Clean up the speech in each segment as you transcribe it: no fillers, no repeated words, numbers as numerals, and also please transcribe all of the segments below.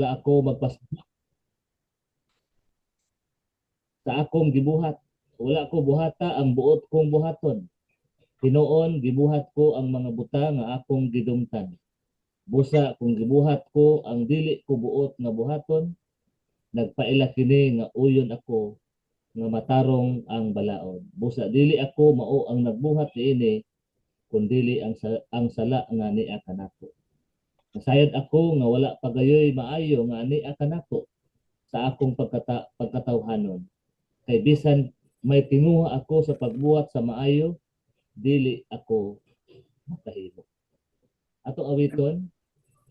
wala ako magpasabot sa akong gibuhat. Wala ko buhata ang buot kong buhaton. Tinuon gibuhat ko ang mga buta nga akong gidumtan. Busa kung gibuhat ko ang dili ko buot nga buhaton, nagpaila kini nga uyon ako nga matarong ang balaod. Busa dili ako mao ang nagbuhat niini, kundili ang sala nga niya kanako. Nasayad ako nga wala pagayoy maayo nga niya kanako sa akong pagkatawhanon. Kay bisan may tinguha ako sa pagbuhat sa maayo, dili ako makahimo. Ato awiton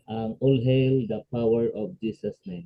ang All Hail the Power of Jesus' name.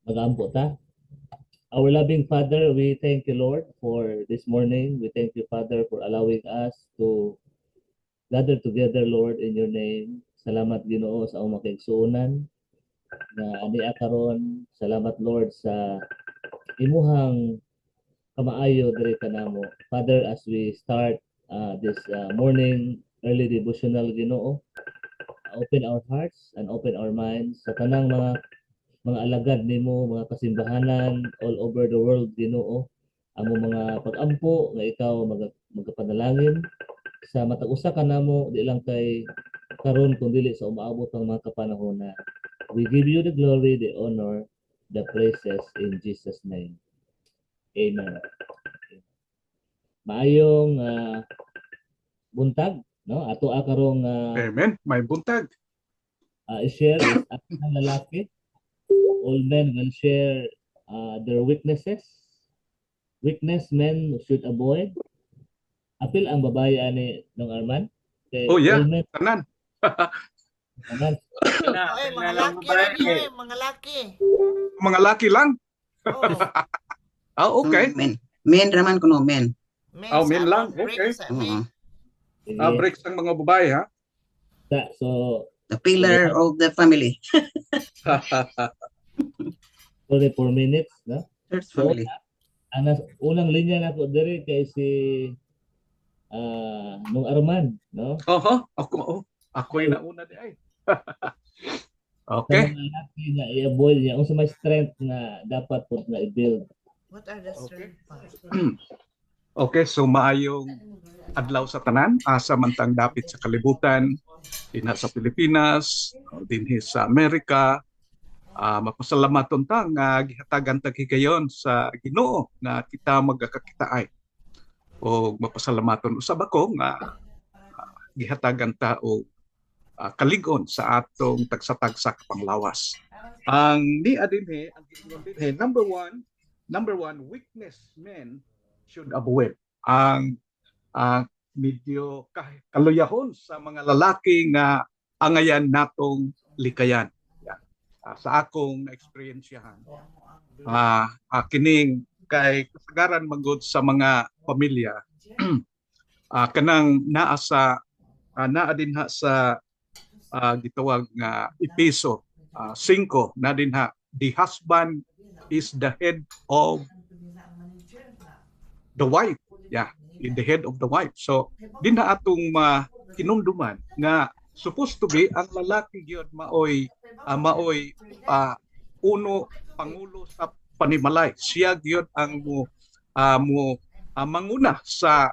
Mag-aampo ta. Our loving Father, we thank you, Lord, for this morning. We thank you, Father, for allowing us to gather together, Lord, in your name. Salamat, Ginoo, sa umong kaigsuonan na ania karon. Salamat, Lord, sa imuhang kamaayo diri kanamo. Father, as we start this morning early devotional, Ginoo, open our hearts and open our minds sa tanang mga alagad nimo, mga kasimbahanan all over the world, Ginoo. Amo mga pag-ampo nga ikaw magapanalangin sa matag usa ka namo, di lang kay karon kung dili sa umaabot ang mga kapanahon na we give you the glory, the honor, the praises in Jesus name. Amen. Maayong buntag, no? Ato karong Amen. May buntag. i-share is ang lalaki. All men will share their weaknesses. Weakness men should avoid. Apil ang babae ani ng Arman. Kay Oh yeah, all men, tanan. tanan. Ay, mga laki rin yun, mga laki. Mga laki lang. Oh, Okay. Men raman kuno men. Men lang. Okay. Breaks ang mga babae, ha? So, The pillar of the family. only 4 minutes, no? Church family. Ang unang linya na ko diri kay si nung Arman, no? Ako yung nauna di ay. Okay. Sa mga laki nga i-avoid niya unsa may strength na dapat po na i-build. what are the strength parts? Okay, so maayong adlaw sa tanan, samantang dapit sa kalibutan, dinha sa Pilipinas, dinhi sa Amerika. Mapasalamat ta nga gihatagan ta higayon sa Ginoo na kita magkakakitaay. O mapasalamaton usab ako nga gihatagan ta og kalig-on sa atong tagsa-tagsa panglawas. Ang ni adinhe, ang giingon dinhe, number one, weakness men should avoid. Ang medyo kaluyahon sa mga lalaki nga angayan natong likayan. Sa akong na-experiensyahan. Kining kay kasagaran magod sa mga pamilya. Kanang naa dinha sa gitawag nga Episo 5 na dinha, the husband is the head of the wife. Yeah, the head of the wife. So dinha atong kinumduman nga supposed to be ang lalaki gyud maoy uno pangulo sa panimalay. Siya gyud ang manguna sa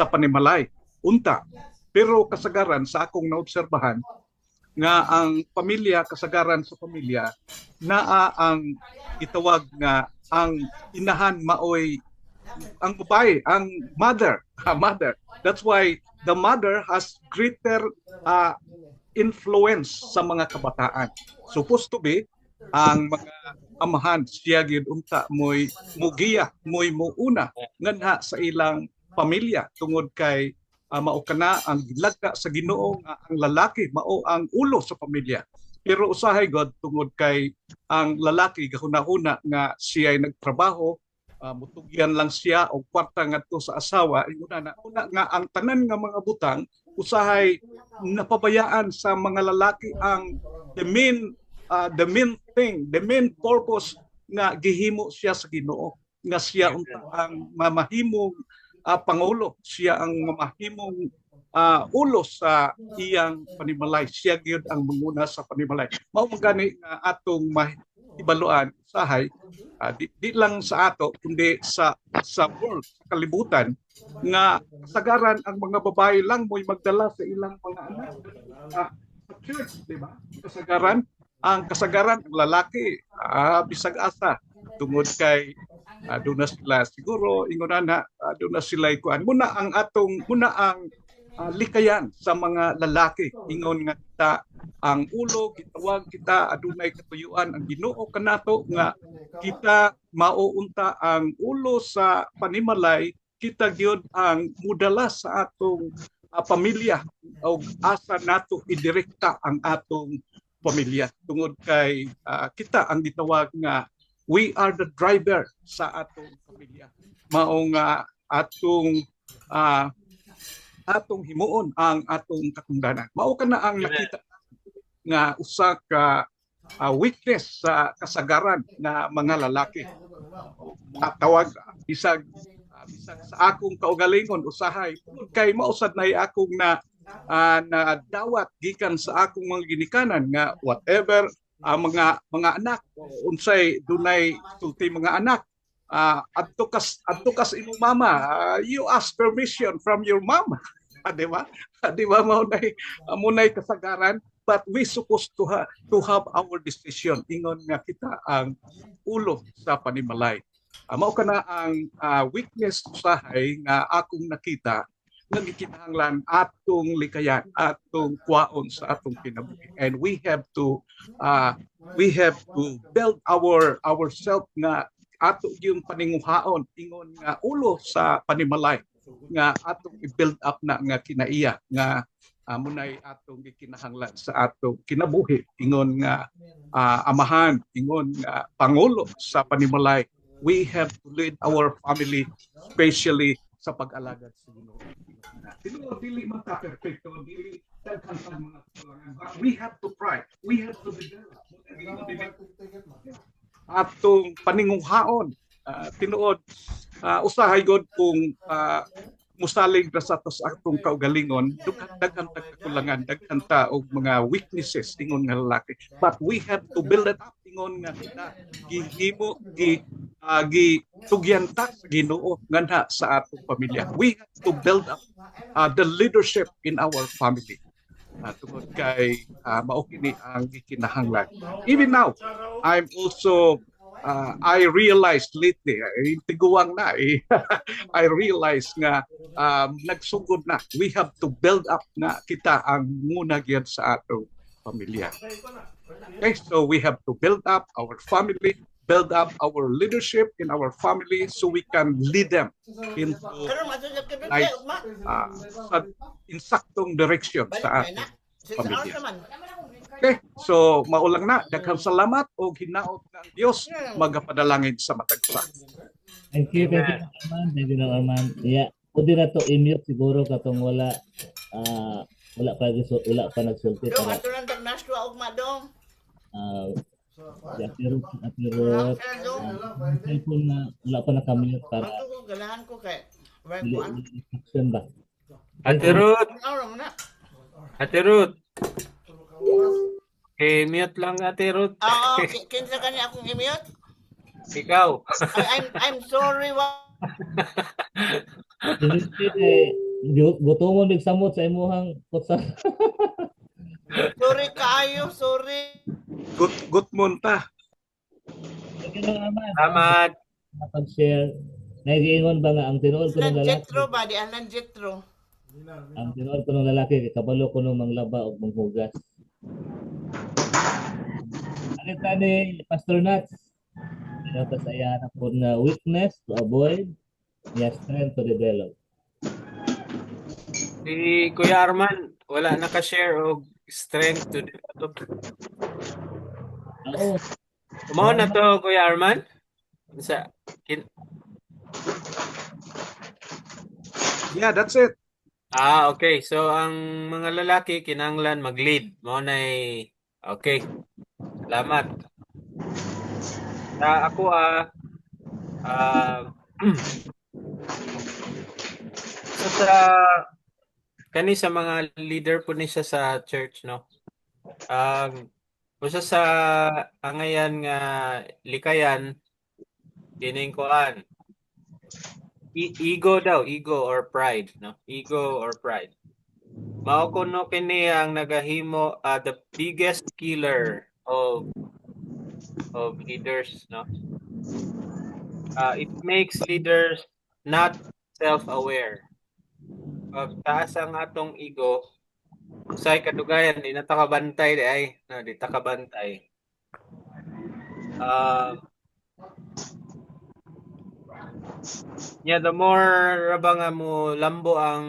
panimalay unta. Pero kasagaran sa akong naobserbahan nga ang pamilya, kasagaran sa pamilya naa ang itawag nga ang inahan maoy ang babae, ang mother. That's why the mother has greater influence sa mga kabataan. Supposed to be ang mga amahan siya gyud unta moy mugiya, moy muuna nganha sa ilang pamilya tungod kay mao kana ang gilagda sa Ginoo nga ang lalaki mao ang ulo sa pamilya. Pero usahay God tungod kay ang lalaki gahuna-huna nga siya ay nagtrabaho, mutugyan lang siya og kwarta ngadto sa asawa, una nga ang tanan nga mga butang usahay napabayaan sa mga lalaki ang the main thing, the main purpose nga gihimo siya sa Ginoo, nga siya unta ang mamahimong pangulo, siya ang mamahimong ulo sa iyang panimalay. Siya gyud ang manguna sa panimalay. Mao magani nga atong mahibaluan usahay di lang sa ato kundi sa world, sa kalibutan nga kasagaran ang mga babae lang mo'y magdala sa ilang mga anak sa church, di ba? Kasagaran ang lalaki bisag asa tungod kay doon na sila siguro ingon na doon na sila kuan muna ang likayan sa mga lalaki ingon nga kita ang ulo gitawag kita adunay katuyuan ang Ginoo kanato nga kita mauunta ang ulo sa panimalay, kita gyud ang mudala sa atong pamilya o asa nato idirekta ang atong pamilya tungod kay kita ang gitawag nga we are the driver sa atong pamilya. Mao nga atong himuon ang atong katungdanan. Mao kana ang nakita nga usa ka weakness sa kasagaran na mga lalaki. Tawag bisag sa akong kaugalingon usahay kay mausad na akong na dawat gikan sa akong mga ginikanan nga whatever mga anak unsay dunay sulti mga anak adto kas imong mama, you ask permission from your mama. Di ba? Di ba mo nay kasagaran, but we supposed to have our decision ingon nga kita ang ulo sa panimalay. Mao kana ang weakness usahay nga akong nakita nga gikinahanglan atong likayan, atong kwaon sa atong kinabuhi. And we have to build ourselves nga ato yung paninguhaon ingon nga ulo sa panimalay nga atong i-build up na nga kinaiya nga munay atong gikinahanglan sa atong kinabuhi ingon nga amahan, ingon nga pangulo sa panimalay. We have to lead our family, especially sa pag-alagad sa Ginoo. Dili man ta perfecto, dili daghan pa mga kulangan, but we have to try. We have to develop. Atong paningunghaon, tinuod usahay god kung musalig ra sa tos atong kaugalingon, daghan ta kakulangan, daghan ta og mga weaknesses ingon nga lalaki, but we have to build it up ingon nga kita gihimo tugyan ta sa Ginoo nganha sa atong pamilya. We have to build up the leadership in our family. Tungod kay mao kini ang gikinahanglan. Even now, I'm also I realized lately, tiguang na I realized nga nagsugod na. We have to build up na kita ang muna gyud sa atong pamilya. Okay, so we have to build up our family, build up our leadership in our family so we can lead them into nice, insaktong direction sa ating pamilya. Okay, so maulang na. Daghang salamat o hinaot ng Diyos magapadalangin sa matagsa. Thank you, Arman. Thank you, Arman. Yeah, pwede na to i-mute siguro katong wala pa nagsulti Dong, para ato lang tagnaswa og madong. apirot cellphone na wala pa nakamute para Ato ko ganahan ko kay dili action ba. Ate Ruth, Aram na. Ate Ruth. Mute lang Ate Ruth. Oo, kinsa kani akong i-mute? Ikaw. I'm sorry. Gutomon big samot sa imuhang kutsa. Sorry kaayo, sorry. Good munta. Thank you, Arman. Salamat. Pag-share. Naigiingon ba nga ang tinuod ko ng lalaki? Jetro ba di anan Jetro? Ang tinuod ko ng lalaki kabalo ko ng manglaba o manghugas. Ano tani Pastor Nats? Tapos ayan ako na weakness to avoid, yes, strength to develop. Si Kuya Arman, wala naka-share og strength to develop. Oo. Kumaon na to, Kuya Arman? Yeah, that's it. Okay. So, ang mga lalaki, kinanglan mag-lead. Mao nay okay. Salamat. Ako, so kani sa mga leader po ni siya sa church, no? Usa sa angayan nga likayan, kining kuan. Ego or pride, no? Ego or pride. Mao kuno kini ang nagahimo the biggest killer of leaders, no? It makes leaders not self-aware. Pag taas ang atong ego, say kadugayan di natakabantay di ay, no, di takabantay. The more raba nga mo lambo ang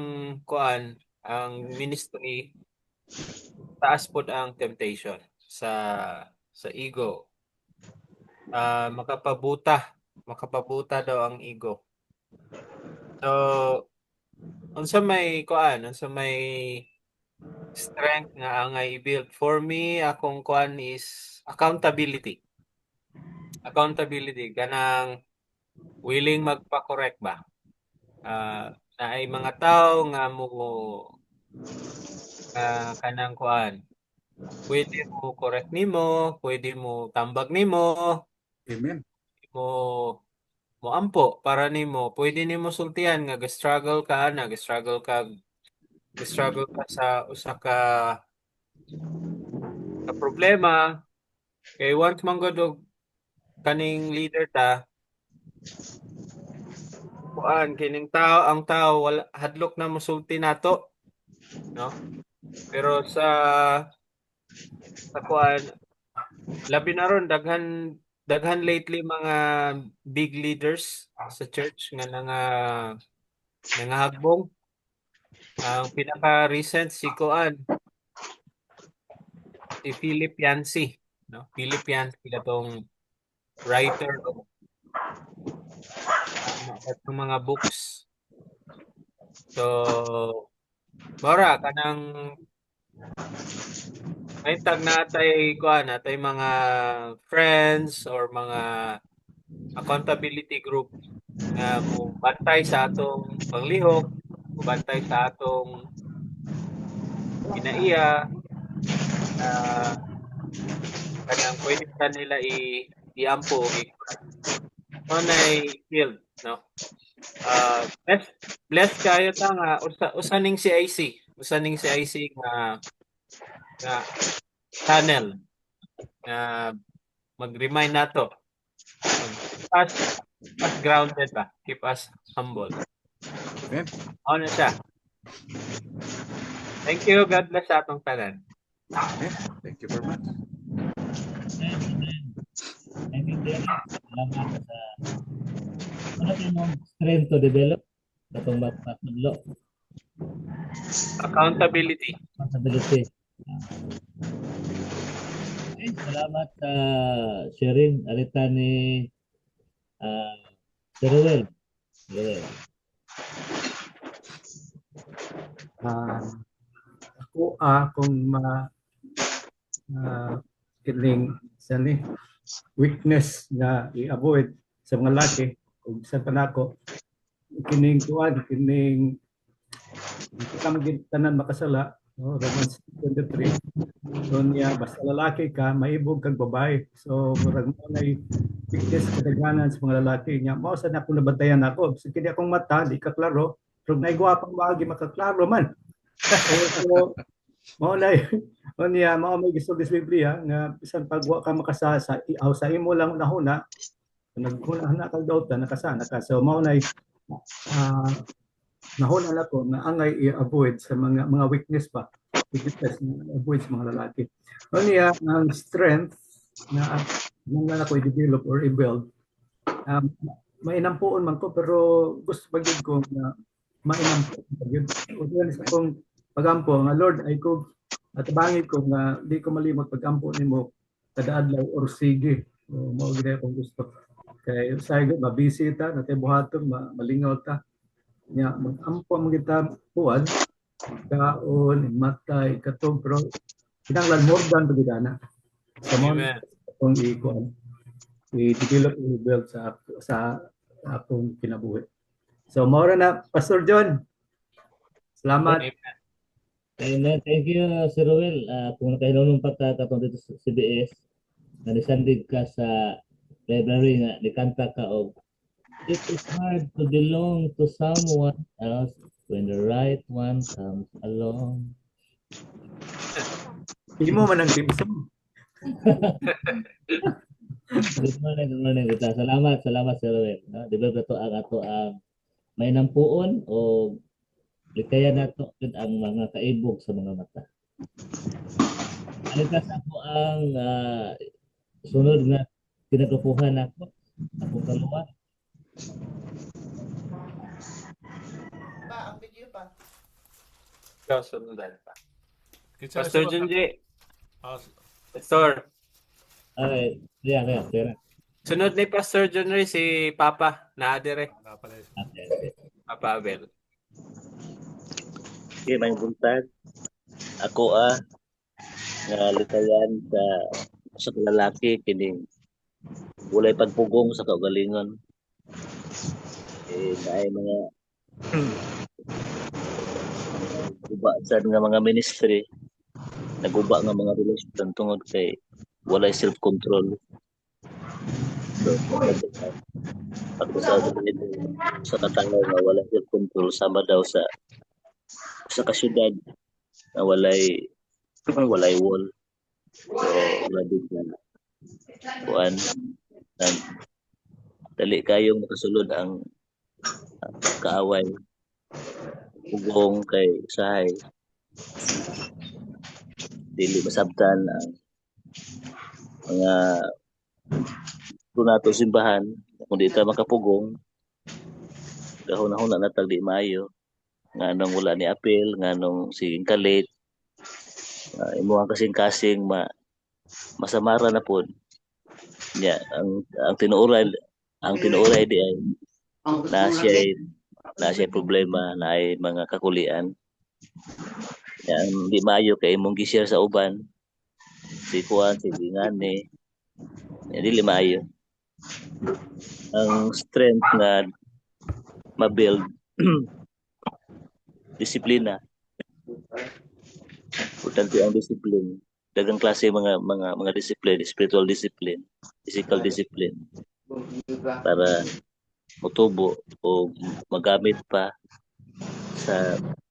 kuan, ang ministry, taas pod ang temptation sa ego. Makapabuta daw ang ego. So unsa may strength nga angay i-build for me, akong kuan is accountability kanang willing magpa-correct ba, na ay mga tao nga kanang kuan. Pwede mo correct nimo, pwede mo tambag nimo, Amen. mo mo ampo para nimo, pwede nimo sultihan nga ga-struggle ka na, ga-struggle ka sa usa ka problema kay once man gud og kaning leader ta kuan kining tao ang tao wala hadlok na mosulti nato, no? Pero sa kuan labi na ron daghan lately mga big leaders sa church nga nangahagbong. Ang pinaka recent si kuan si Philip Yancey, no? Philip Yancey katong writer of mga books. So mora kanang may tag na atay kuan atay mga friends or mga accountability group nga mo bantay sa atong panglihok, mo bantay sa atong kinaiya kanang pwede ka nila iampo onay field, no? Blessed kayo ta nga usaning CIC nga channel na mag-remind nato keep us grounded ba, keep us humble. Amen. Ano siya? Thank you, God bless sa atong tanan. Amen. Thank you very much. Thank you, Derek. Salamat sa mong strength to develop katong matudlo. Accountability. Responsibility. Okay, salamat sa sharing alita ni Sir Ruel. Ako kung kining weakness na i-avoid sa mga laki ug sa panako kining kita tanan makasala, no? Romans 23. So niya basta lalaki ka maibog kag babae. So murag mo nay weakness kadaghanan sa mga lalaki niya. Mao sa nako nabantayan nako. So kini akong mata di ka klaro, pero naigwapang baagi makaklaro man. So mao niya mao may gusto sa Biblia nga bisan pagwa ka makasa sa imo lang nahuna naghuna kag daw ta nakasana ka. So mao nay nahuna na ko na angay i-avoid sa mga weakness pa. Weakness na avoid sa mga lalaki. Mao niya ang strength na nang ako i-develop or i-build. Mainampuon man ko pero gusto pagid ko na mainampuon pagid. Uyan sa akong pagampo nga Lord ay ko at bangit ko nga di ko malimot pagampo nimo kada adlaw or sige. Mao gid akong gusto. Kay say gud mabisita natay buhaton malingaw ta. Nya mag-ampo man kita puan kaon matay katong pero kinahanglan more than pagidana. Sa mo kung i-develop i-build sa akong kinabuhi. So mao na Pastor John. Salamat. Amen. Thank you, Sir Ruel. Kung nakahinulong pa katong dito sa CBS, nanisandig ka sa library nga nikanta ka og it is hard to belong to someone else when the right one comes along. Hindi mo man ang timsum. Good morning. Salamat, Sir Ruel. No? Develop na to ang may nampuon o likayan nato ang mga kaibog sa mga mata. Alitas ako ang sunod nga kinagapuhan ako kaluwa. Ang video pa. Kasundan pa. Pastor Junji. Pastor. Ay, kaya. Sunod ni Pastor Junri si Papa na adire. Okay. Papa Abel. Okay, may buntag. Ako nga likayan sa lalaki kining walay pagpugong sa kaugalingon. Naay mga guba sa nga mga ministry, naguba nga mga relasyon tungod kay walay self-control. So, pag-usaw sa katao nga walay self-control sama daw sa kasyudad na walay wall. So, wala din na kuan ang dali kayong makasulod ang kaaway ugong kay usahay dili masabtan ang mga nato simbahan kung di ta makapugong gahon-hon na natag di maayo nganong wala ni apil nganong si kalit imo ang kasing-kasing masamara na pod nya ang tinuuray di ay na siya problema na ay mga kakulian yan di maayo kay imong gi-share sa uban si kuan si ngani dili maayo ang strength nga ma-build disiplina importante ang discipline daghang klase mga discipline spiritual discipline physical discipline para motubo o magamit pa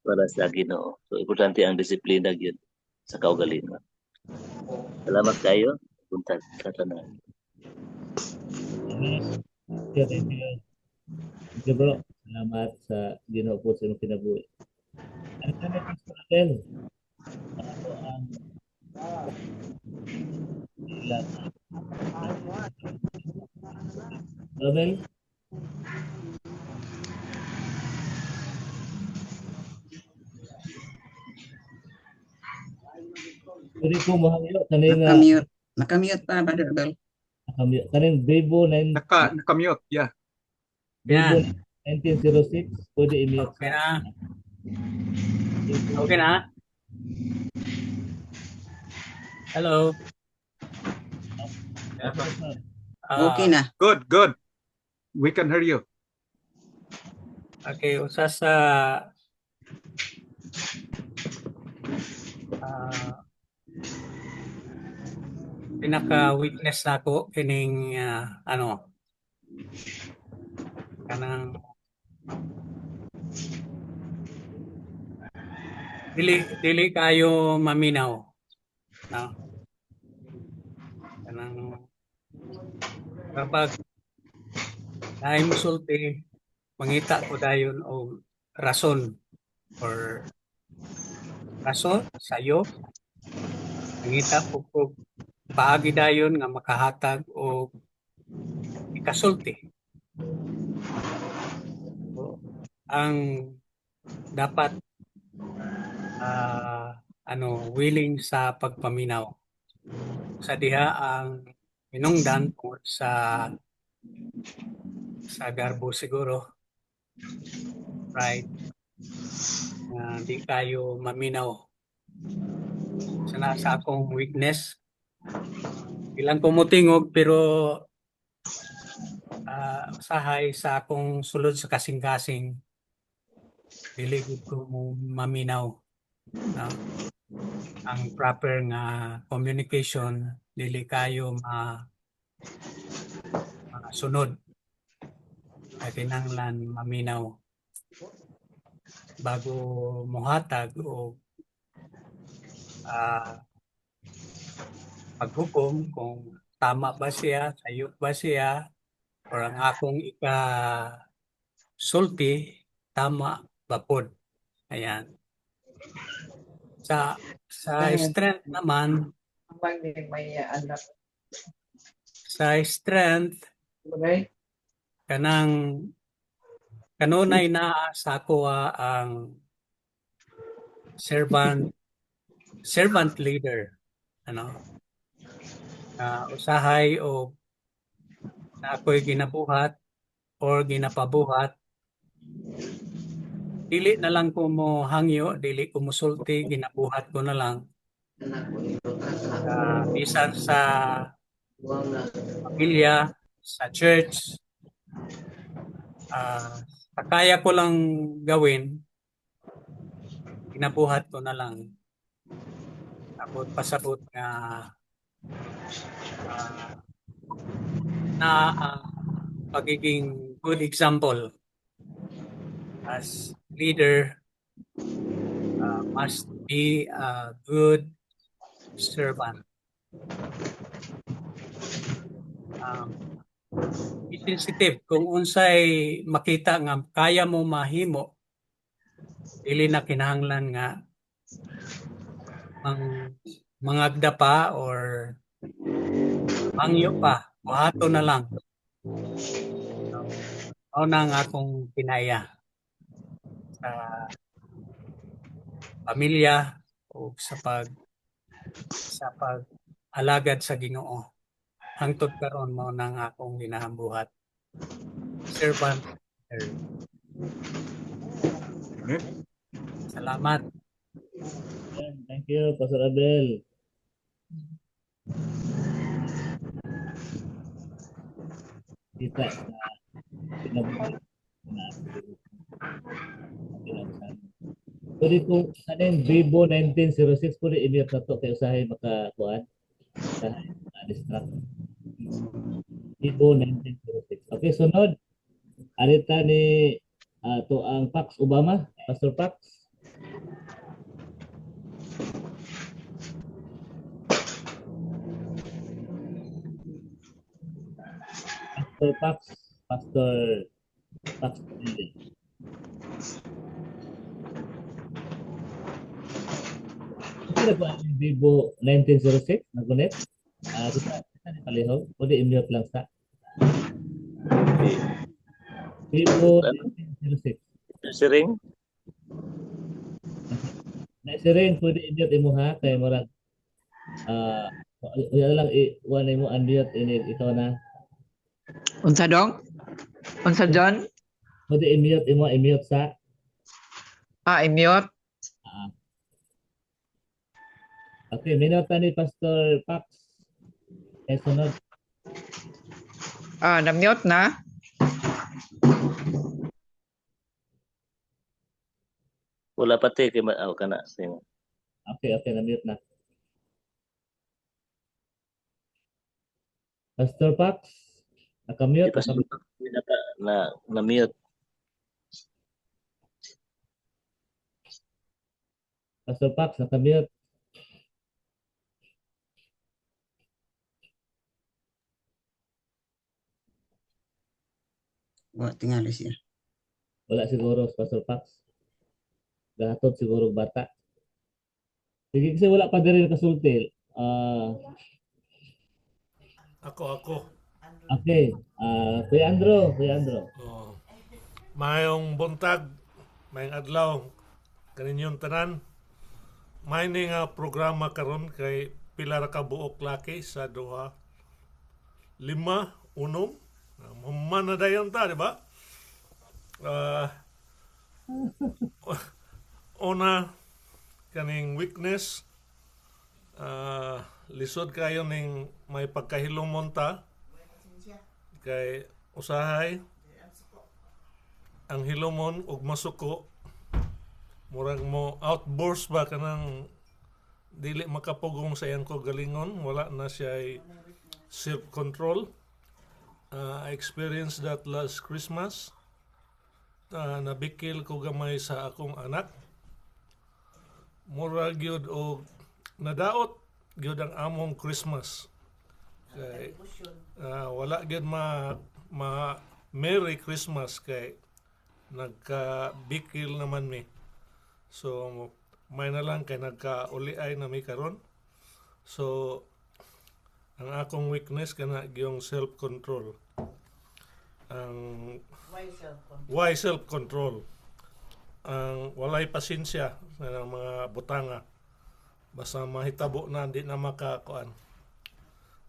para sa Ginoo. So importante ang disiplina gyud sa kaugalingon. Salamat kayo. Punta sa tanan. Thank you, bro. Salamat sa Ginoo po sa imong kinabuhi. Ano ka na sa hotel? Ano ang ilan? Robel? Pwede ko mahangyo kaning Nakamute pa, Brother Abel. kaning Bebo 9 Nakamute, yeah. Bebo Yan. 1906 pwede i-mute. Okay na. Okay na. Hello. Okay na. Good. We can hear you. Okay, usa sa pinaka-weakness nako kining kanang dili kayo maminaw. No? Kanang kapag ay musulti mangita ko dayon og rason sayo mangita ko paagi dayon nga makahatag og ikasulti. So, ang dapat willing sa pagpaminaw sa diha ang minungdan tungod sa garbo siguro, right, di kayo maminaw sa akong weakness ilang kumutingog pero sahay sa akong sulod sa kasing-kasing dili gud ko maminaw, no? Ang proper nga communication dili kayo sunod ay kinahanglan maminaw bago mohatag o paghukom kung tama ba siya, sayop ba siya, o ang akong sulti tama ba pod. Ayan. Sa strength naman, sa strength kanunay na sa ako ang servant leader, usahay o na ako'y ginabuhat or ginapabuhat, dili na lang ko mo hangyo, dili ko musulti, ginabuhat ko na lang. Bisan sa pamilya, sa church, kaya ko lang gawin, Kinabuhat ko na lang. Ako pasabot nga na pagiging good example as leader must be a good servant. Be sensitive kung unsay makita nga kaya mo mahimo, dili na kinahanglan nga mangagda pa or mangyo pa, buhato na lang. Mao na nga akong pinaya sa pamilya o sa alagad sa Ginoo. Hangtod karon mao na nga akong ginahambuhat. Servant. Salamat. Thank you, Pastor Abel. Kita sa pinabuhay na pinagsan. Pwede kung kanin Bibo 1906 pwede i-mute na to kay usahay makakuan. Usahay distract. Bibo 1906. Okay, sunod. Arita ni to ang Pax Obama, Pastor Pax. Pastor Pax. Kaya ba ang Bibo 1906 nagunit? Kita ni palihog. Pwede i-mute lang sa Bibo 1906. Siring? Siring, pwede i-mute mo ha kay murag yan lang i-one mo unmute ini ito na. Unsa dong? Unsa John? Pwede i-mute sa I-mute. Okay, minuta ni Pastor Pax. Sunod. Na-mute na. Wala pati kay kana. Okay, na-mute na. Pastor Pax, naka-mute. Na-mute. Pastor Pax, naka-mute. Tingali siya. Wala siguro Pastor Pax. Gahatod siguro bata. Sige kasi wala pa diri kasulti. Ako. Okay. Kuya Andro. Oh. Mayong buntag, mayong adlaw kaninyong tanan. May nga programa karon kay pila ra ka buok laki sa duha. 5 unom. Mamana dayon ta, di ba? Una kaning weakness, lisod kayo ning may pagkahilomon ta kay usahay ang hilomon ug masuko murag mo outburst ba kanang dili makapugong sa iyang kagalingon, wala na siya self control. I experienced that last Christmas. Nabikil ko gamay sa akong anak. Murag gyud og nadaot gyud ang among Christmas. Kay wala gyud ma Merry Christmas kay nagka-bikil naman mi. So may na lang kay nagka-uliay na mi karon. So ang akong weakness kana gyung self-control. Ang why self-control. Ang walay pasensya sa mga butanga. Basta mahitabo na di na makakuan.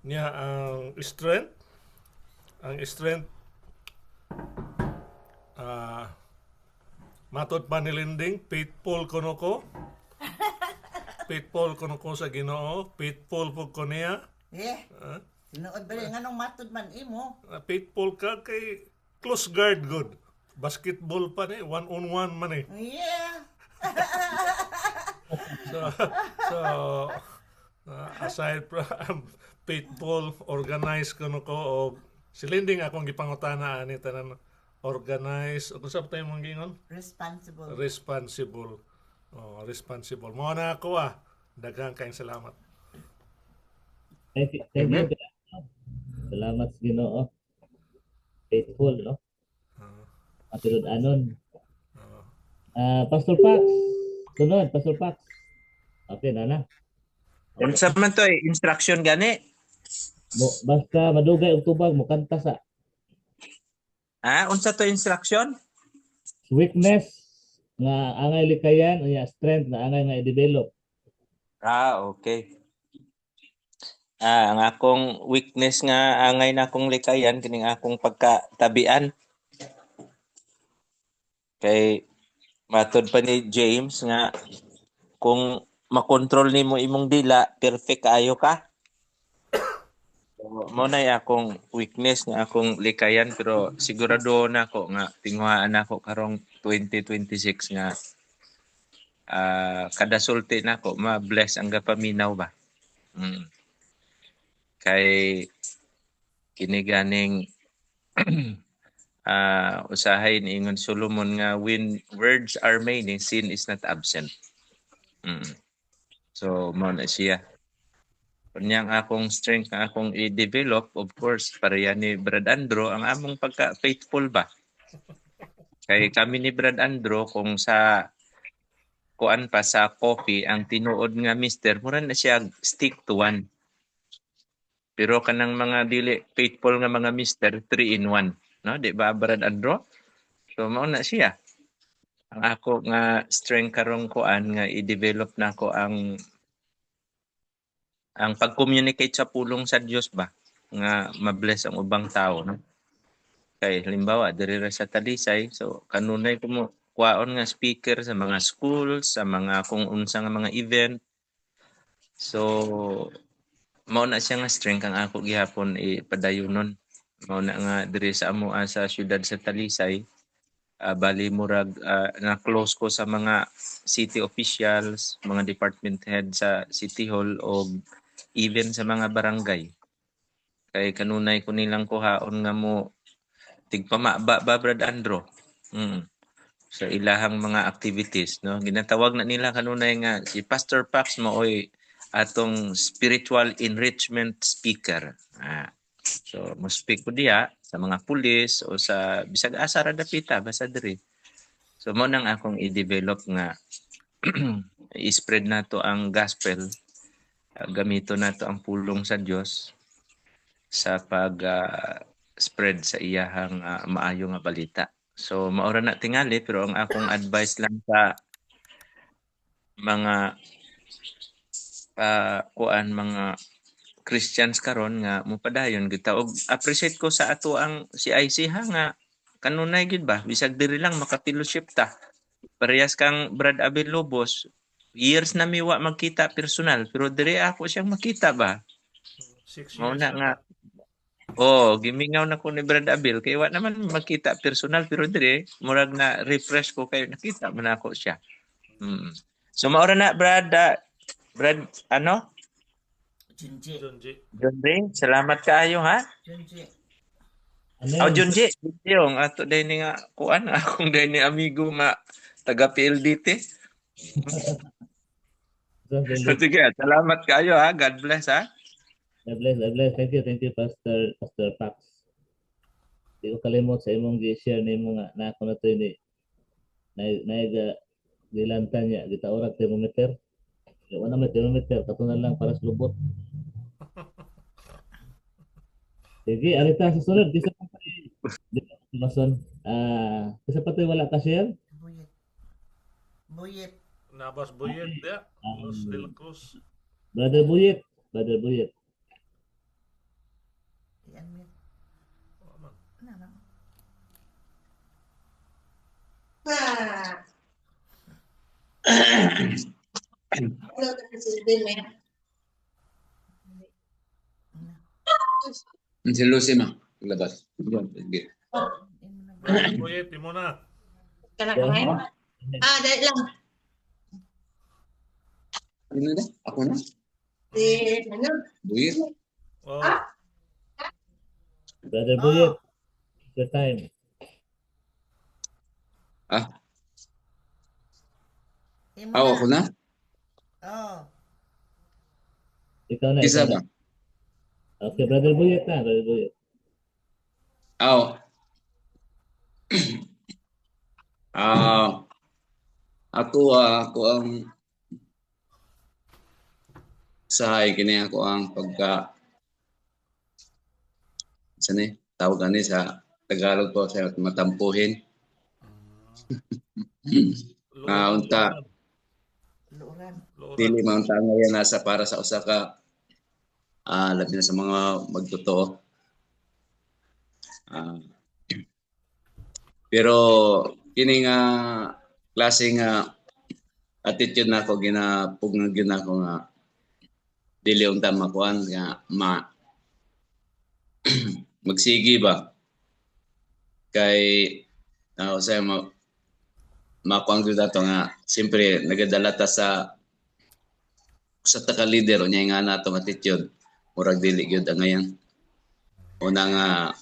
Niya ang strength. Ang strength matod pa nilinding, faithful kuno ko. Faithful kuno ko sa Ginoo, faithful pug ko niya. Tinuod ba nga nung matod man imo? Faithful ka kay close guard good. Basketball pa ni, 1-on-1 man eh. Yeah. So aside from faithful, organized ko o silinding akong gipangutana ani tanan organized o kung sa tayo mong gingon Responsible. responsible. Responsible. Mo na ako daghang kayong salamat. Thank you. Salamat sa Ginoo. Faithful, no? Matulod anon. Pastor Pax. Sunod, Pastor Pax. Okay, nana. Unsa man to instruction gani? Basta madugay og tubag mo kanta sa Unsa to instruction? weakness nga angay likayan unya strength nga angay nga i-develop. Okay. Ang akong weakness nga angay na akong likayan kining akong pagkatabian. Kay matod pa ni James nga kung makontrol nimo imong dila, perfect kaayo ka. So, mo na akong weakness nga akong likayan pero sigurado na ako nga tinguhaan ako karong 2026 nga kada sulti na ako ma-bless ang gapaminaw ba. Kay kini ganing usahay ni ingon Solomon nga when words are many, sin is not absent. So mo na siya. Kunyang akong strength nga akong i-develop, of course, pareha ni Brad Andrew, ang among pagka-faithful ba? Kay kami ni Brad Andrew, kung sa kuan pa sa coffee, ang tinuod nga mister, mura na siya stick to one. Pero kanang mga dili faithful nga mga mister, 3-in-1. No? Di ba, Brad Andrew? So, mauna siya. Ang ako nga strength karong kuan nga i-develop na ko ang pag-communicate sa pulong sa Dios ba nga ma-bless ang ubang tao, no? Kay halimbawa diri ra sa Talisay, so kanunay ko mo kuwaon nga speaker sa mga schools, sa mga kung unsa nga mga event. So mao na siya nga strength ang ako gihapon ipadayonon. Mao na nga diri sa amo sa syudad sa Talisay, bali murag na close ko sa mga city officials, mga department head sa City Hall o even sa mga barangay. Kay kanunay ko nilang kuhaon nga mo tigpamaba ba Brad Andrew. Sa ilahang mga activities, no? Ginatawag na nila kanunay nga si Pastor Pax mooy atong spiritual enrichment speaker. So mo speak ko diya sa mga pulis o sa bisag asa ra dapita basta diri. So mo nang akong i-develop nga i-spread nato ang gospel. Gamito nato ang pulong sa Dios sa pag-spread sa iyahang maayo nga balita. So maura na tingali pero ang akong advice lang sa mga mga Christians karon nga mopadayon gid ta og appreciate ko sa ato ang CIC nga kanunay gid ba bisag diri lang maka-fellowship ta. Parehas kang Brad Abel Lobos. Years na miwa magkita personal pero dire ako siyang makita ba. 6 years. Mao na nga. Gimingaw na ko ni Brad Abel kay wa naman makita personal pero dire murag na refresh ko kayo nakita man ako siya. So maura na Brad ano? Junji. Junji, salamat kaayo ha. Junji. Junji, yung ato dai ni nga kuan akong dai ni amigo nga taga PLDT. Sige, salamat kayo ha. God bless ha. God bless. Thank you Pastor Pax. Di ko kalimot sa imong gi-share nimo nga na ako na to ni gilantan niya gitaurag thermometer. Wala may thermometer katunan lang para sa lubot. Sige, arita sa sunod kisa pa mason. Kisa pa tayo wala ka share? Buyet. Nabas Buyet dia, Los de la Cruz. Brother Buyet. Yan yan. Si Lucy ma, labas. Buyet, imo na. Dahil lang. Ano na? Ako na? Buir? Oh, Brother Buyet, your time. Ah, Imo ako na? Oh. Ikaw na, Kisa ikaw ba? na. Okay, Brother Buyet na, Brother Buyet. Ako. Ako ang sahay kini ako ang pagka sani tawag ani sa Tagalog po sa matampuhin. Unta Luuran. dili man ta ngayon nasa para sa usa ka labi na sa mga magtotoo. Pero kini nga klase nga attitude nako ginapugnan gyud nako nga dili unta makuan nga magsigi ba kay usay makuang gyud ato nga siyempre nagadala ta sa ta ka leader unya nga natong attitude murag dili gyud ang ngayon una nga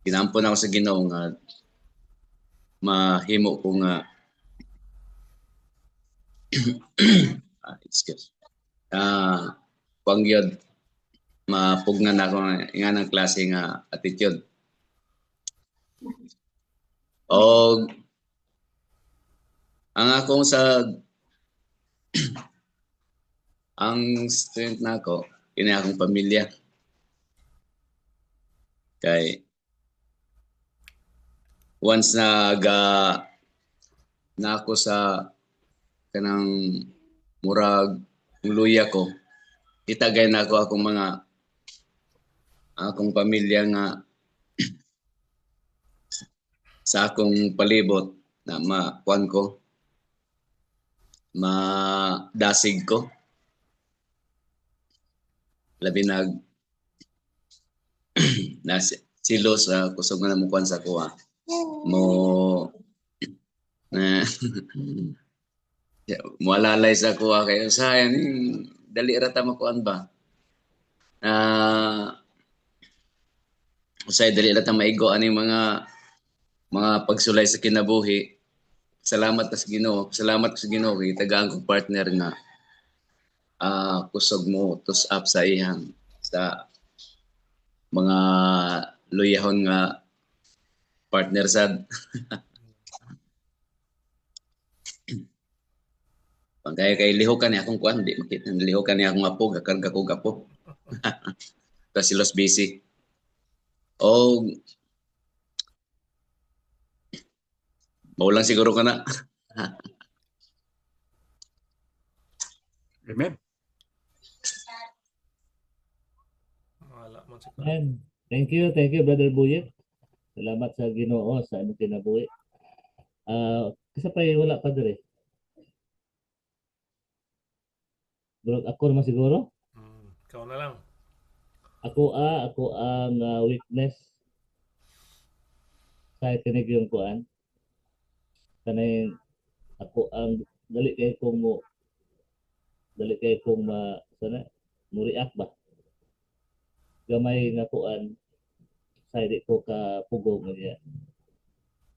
ginampon ako sa Ginoo nga mahimo ko nga excuse pangyod mapugnan ako nga ng klase nga attitude o ang akong sa ang strength nako kini akong pamilya kay once na ako sa kanang murag luya ko itagay na ako akong pamilya nga sa akong palibot na makuan ko madasig ko labi na silos kusog na mo kuan sa kuha mo alalay sa kuha kayo sayang dali ra ta makuan ba usay dali ra ta maigo ani mga pagsulay sa kinabuhi. Salamat sa Ginoo kay tagaan kong partner nga kusog mo tus up sa ihang sa mga luyahon nga partner sad. Pagkaya kay lihokan ni akong kuan di makita lihokan ni akong apo gakarga ko gapo. Kasi los busy. O maulang siguro ka na. Amen. wala man si Amen. Thank you, Brother Buyet. Salamat sa Ginoo sa among kinabuhi. Kasi pa wala pa dire. Bro, ako naman siguro. Ikaw na lang. Ako ang weakness sa tinig yung kuan. Kanay ako ang dali kay kong sana mo react ba. Gamay nga kuan sa di ko ka pugong niya.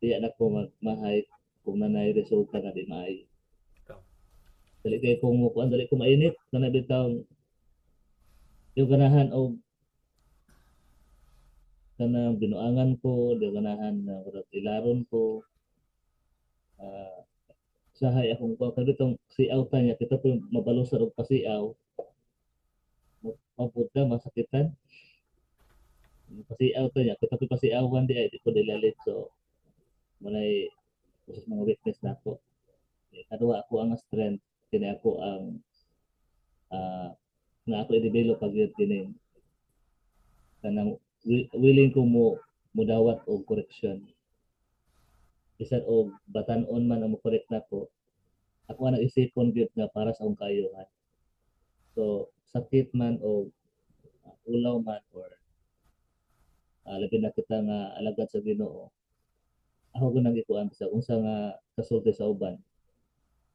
Diya na ko magmahay kung nanay resulta na di maayo. Dali kay kong kuan dali ko mainit kana bitaw yung ganahan og kanang binuangan ko, yung ganahan na ilaron ko. Sahay akong kuan kada tong siaw ta niya kita po mabalusan og pasiaw. Mapunta masakitan. Pasiaw ta niya kita po pasiawan di ay di ko dilalit so munay usas mga weakness nako. Kadua ako ang strength kini ako ang nga ako i-develop pag yun kini kanang willing ko mo dawat og correction bisan og batan-on man ang mo correct nako ako ang isipon gyud nga para sa akong kayuhan so sakit man o ulaw man or labi na kita nga alagad sa Ginoo ako ko nang ikuan sa unsa nga kasulti sa uban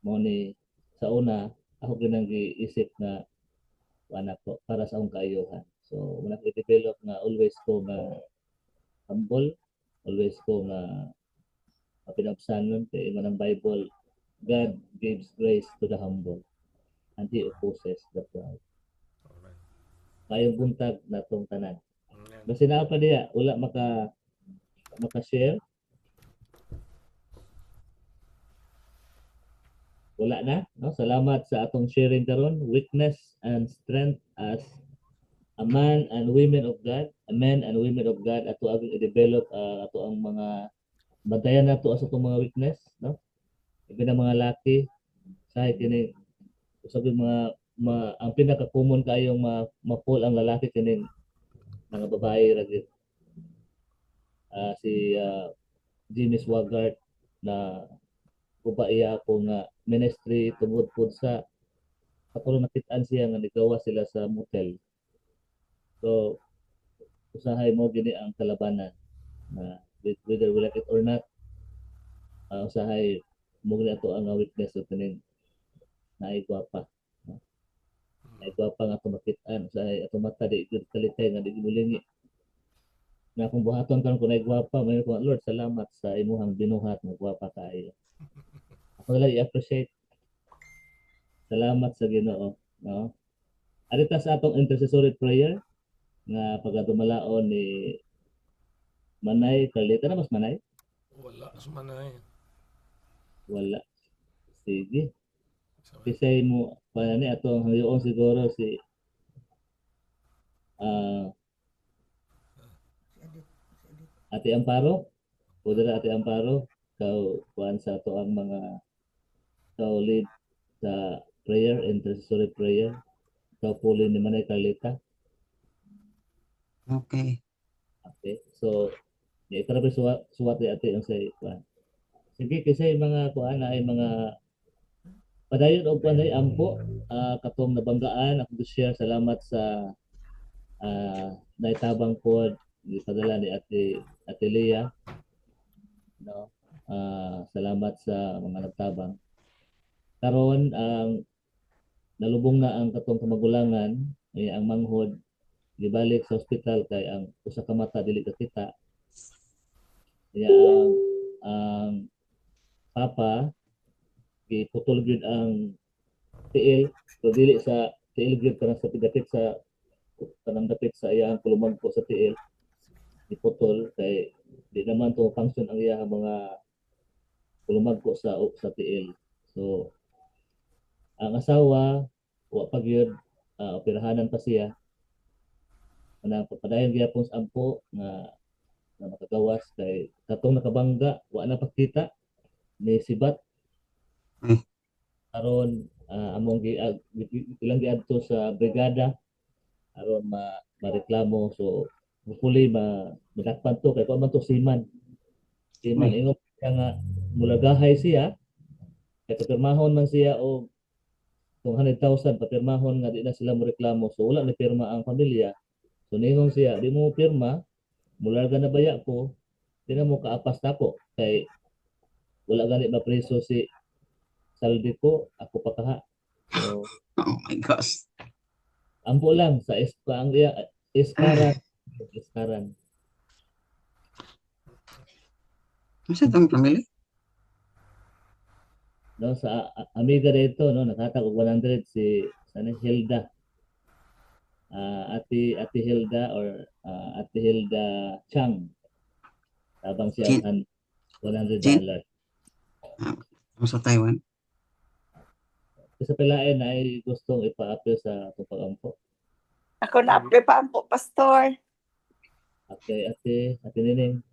mo ni sa una ako ginang giisip na anak ko para sa akong kaayuhan. So muna ko i-develop nga always ko nga humble, always ko nga pinabsanon kay man ang Bible, God gives grace to the humble and He opposes the proud. Kayong buntag na tong tanan. Basta na pa diya, wala maka-share. Wala na, no? Salamat sa atong sharing karon, weakness and strength as a man and women of God, a men and women of God, ato ang i-develop ato ang mga bantayan nato sa atong mga weakness, no? Ibi na mga laki sa kini usab mga ang pinaka-common kayong ma-fall ang lalaki kining mga babae ra gyud. Si Jimmy Swaggart na kubaiya ko nga ministry tungod po sa katulong nakitaan siya nga nigawa sila sa motel. So usahay mo gini ang kalabanan na whether we like it or not, usahay mo gini ato ang weakness of kining naigwapa. Naigwapa nga tumakitaan usahay ato mata di gyud kalitay nga di mulingi. Na kung buhaton karon kun naigwapa, may ko Lord salamat sa imuhang binuhat nga gwapa kaayo. Ako lang i-appreciate. Salamat sa Ginoo, no? Arita sa atong intercessory prayer nga pagdumalaon ni Manay Carlita na mas Manay? Wala sa manay. Wala. Sige. Kisay mo pa ni atong hangyoon siguro si Ate Amparo. Pwede Ate Amparo kau kuan sa ato ang mga lead sa prayer, intercessory prayer. Ikaw puli ni Manay Carlita. Okay. Okay. So, di ito na suwat ate ang sa kuan. Sige, kasi mga kuan ay mga padayon o kuan ay ampo katong nabanggaan ako share. Salamat sa naitabang pod ipadala ni Ate Leah. No. Salamat sa mga nagtabang. Karon ang nalubong na ang katong kamagulangan ang manghod gibalik sa ospital kay ang usa ka mata dili kakita. Ang papa giputol gyud ang tiil, so dili sa tiil gyud kanang sa pidapit sa dapit sa iyang kulumang ko sa tiil giputol kay di naman to function ang iyang mga kulumag ko sa tiil. So ang asawa wa pa gyud operahanan pa siya. Ana papadayon gyapon sa ampo nga makagawas kay katong nakabangga wa na pakita ni sibat. Aron among ilang giadto sa brigada aron mareklamo. So hopefully madakpan to kay man to siman ingon siya nga mulagahay siya kay papirmahon man siya og 200,000 papirmahon nga di na sila moreklamo. So wala na pirma ang pamilya. So ningon siya di mo pirma mularga na baya ko di na mo kaapas nako kay wala gani ba preso si saldi ko ako pa kaha. So Oh my gosh. ampo lang sa ang iskaran. Masa tong pamilya? No, sa amiga dito no nakatag og 100 si Hilda. Ate Hilda or Ate Hilda Chang. Tabang siya ang $100. Sa Taiwan. Sa pilain ay gustong ipa-appeal sa atong pagampo. Ako na-apply pa po, Pastor. Okay, Ate Nining.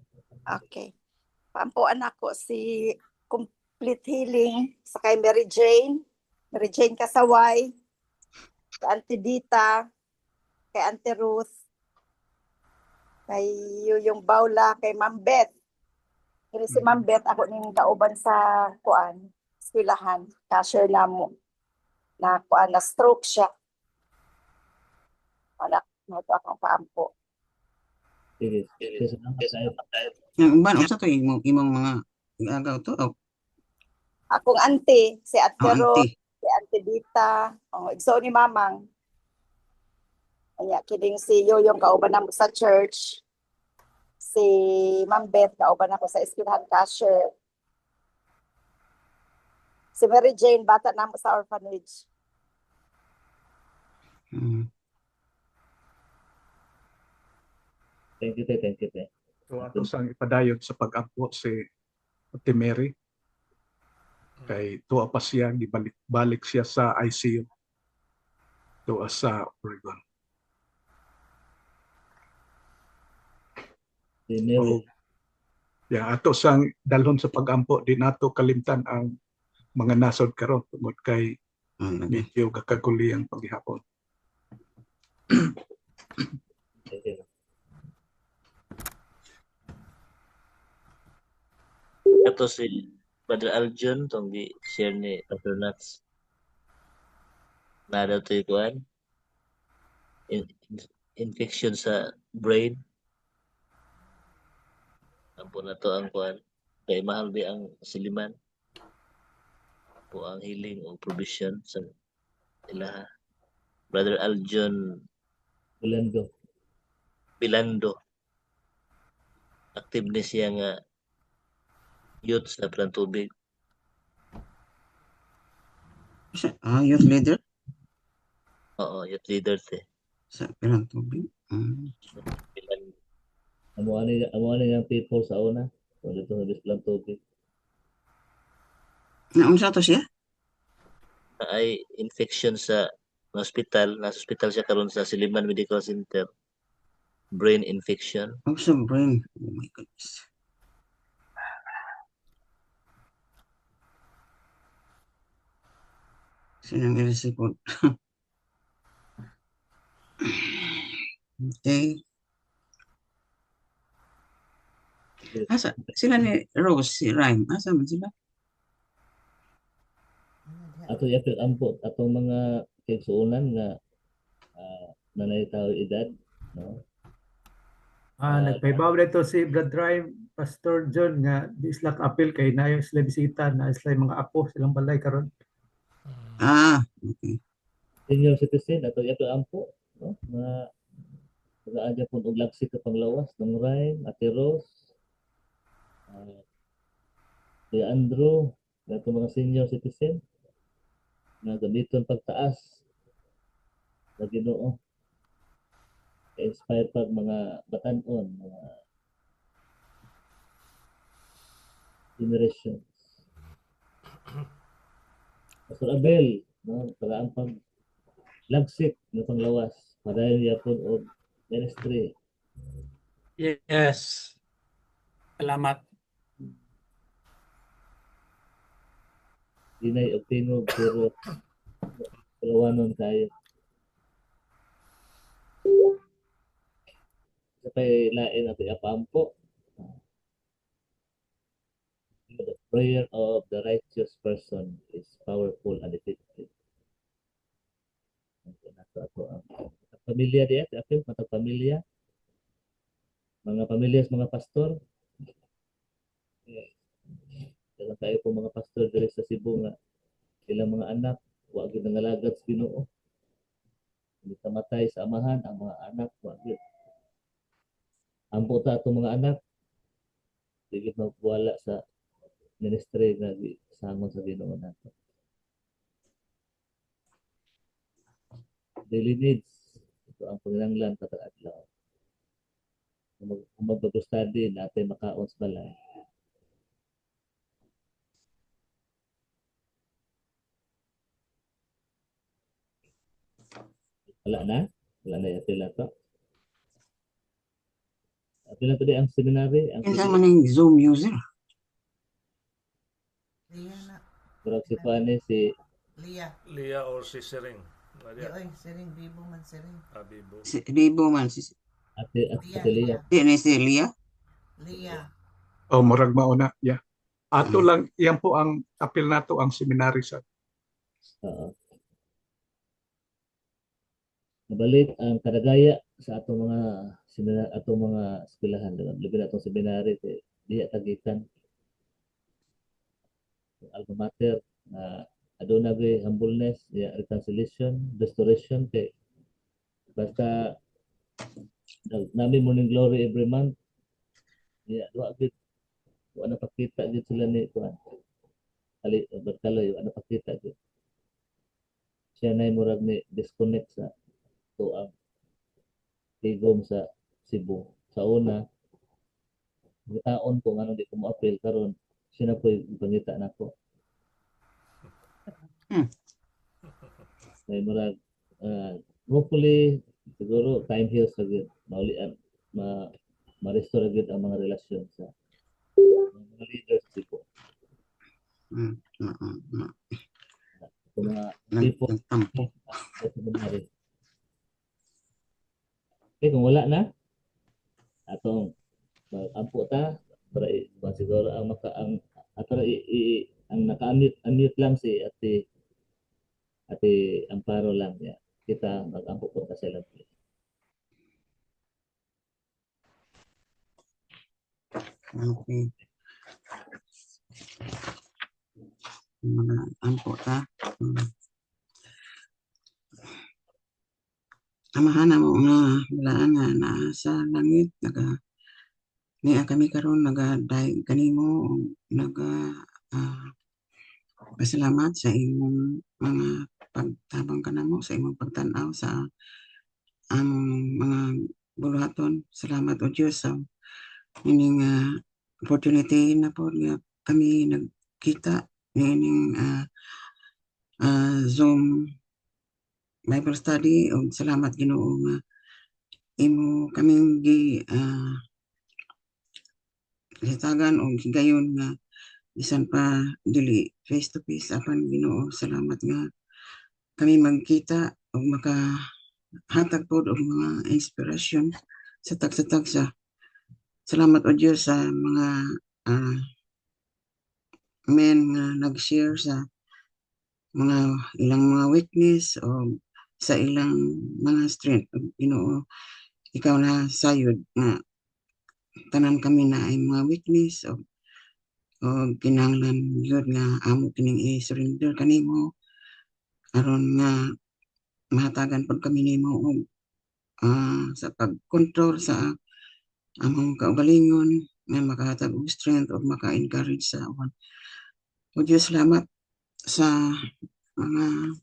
Okay. Paampuan ako si Complete Healing sa kay Mary Jane Kasaway, kay Auntie Dita, kay Auntie Ruth, kay Yuyong Baula, kay Ma'am Beth. Kaya si Ma'am Beth ako ning kauban sa kuan, eskwelahan, cashier namo. Na kuan na stroke siya. Anak mo to akong paampo. Sige. Yang uban usa to imong mga agaw to. Akong auntie, si Ate Ruth, si Auntie Dita, igsoon ni Mamang. Kaya kining si Yoyong kauban namo sa church. Si Ma'am Beth kauban ako sa eskwelahan cashier. Si Mary Jane bata namo sa orphanage. Thank you, te. Thank you, te. So ato sang ipadayon sa pag-ampo si Ate Mary. Kay tuwa pa siya, gibalik siya sa ICU. Tuwa sa Oregon. Si Mary. So, ato sang dalhon sa pag-ampo, di nato kalimtan ang mga nasod karon tungod kay medyo kakaguli ang paghihapon. Thank you. Ato si Brother Aljon tong gi-share ni Dr. Nats. Na daw to ikuan. Infection sa brain. Ampo na to ang kuan. Kay mahal di ang siliman. Po ang healing o provision sa ilaha. Brother Aljon Bilando. Active ni siya nga youth sa Pilang Tubig. Youth leader? Oo, youth leader te. Sa Pilang Tubig? Amo ani yang people sa una. Kung dito sa Pilang Tubig. Naunsa to siya? Ay infection sa hospital. Nasa hospital siya karon sa Siliman Medical Center. Brain infection. Sa brain. Oh my goodness. Sinang irisipon. Okay. Asa? Sila ni Rose, si Rhyme. Asa man sila? Ato yapil ampo atong mga kaigsuonan nga nanay tao edad, no? Nagpaibaw dito si Brad Drive, Pastor John nga di sila apil kay nayo sila bisita na sila mga apo silang balay karon. Okay. Senior citizen ato yapil ampo, no? Mga pag-aadya pun og laksi ka panglawas ng Ryan, Ate Rose, si Andrew, ato mga senior citizen na gamiton pagtaas sa Ginoo. Inspire pag mga batan-on, mga generations. Pastor Abel, no, pag lagsik na panglawas, padayon yapon og ministry. Yes. Salamat. Dinay og tinog pero palawanon kayo. Sapay lain ato apampo. The prayer of the righteous person is powerful and effective. Pamilya diya, apil matag pamilya. Mga pamilya sa mga pastor. Dalang kayo po mga pastor diri sa Cebu nga ilang mga anak wa gyud nangalagad sa Ginoo. Hindi kamatay sa amahan ang mga anak wa gyud. Ampo ta atong mga anak di magwala sa ministry nga gisangon sa Ginoo nato. Daily needs ito ang panginahanglan patag adlaw. Kung mag-study natin makaon sa balay. Wala na yapil na to. Apil na to ang seminary. Kinsa man yung Zoom user? Lia na. Pero si Juan si Lia or si Sering. Oy, Sering Bibo man Sering. Bibo. Si Bibo man si Ate Lia. Si Lia? Lia. Murag mauna. Yeah. Ato lang, yan po ang apil nato ang seminary sa. Nabalik ang kadagaya sa atong mga eskwelahan, labi na atong seminary diha tagikan alma mater na aduna gyud humbleness, ya reconciliation, restoration kay basta namin morning glory every month, ya wa gyud wa na pakita gyud sila ni kuan. Ali berkaloy wa na pakita gyud. Siya na murag ni disconnect sa tuang tigom sa Cebu. Sa una, taon ko nga di ko mo-appeal karon siya na po yung pangita nako. May murag hopefully siguro time heals na gyud maulian ma-restore gyud ang mga relasyon sa mga leaders dito. Sa mga people Nagtampo. sa seminary. Okay, kung wala na atong ampo ta para siguro ang atara ang naka-unmute lang si Ate Amparo lang ya. Kita mag-ampo po ka sila. Okay. Mga ampo ta. Amahan mo nga walaan nga na sa langit niya kami karon nagaday kanimo pasalamat sa imong mga pagtabang kanamo sa imong pagtan-aw sa among mga buluhaton. Salamat o Dios sa ining opportunity na po nga kami nagkita nining Zoom Bible study o salamat Ginoo nga imo kaming hitagan o higayon nga bisan pa dili face to face apan Ginoo salamat nga kami magkita o makahatag pod og mga inspirasyon sa tagsa. Salamat o Dios sa mga men nga nag-share sa mga ilang mga weakness o sa ilang mga strength. Ginoo, ikaw na sayod nga tanan kami na ay mga weakness o kinahanglan yun nga amo kining i-surrender kanimo aron nga mahatagan pod kami nimo og sa pag-control sa among kaugalingon nga makahatag og strength o maka-encourage sa awan. O Diyos, salamat sa mga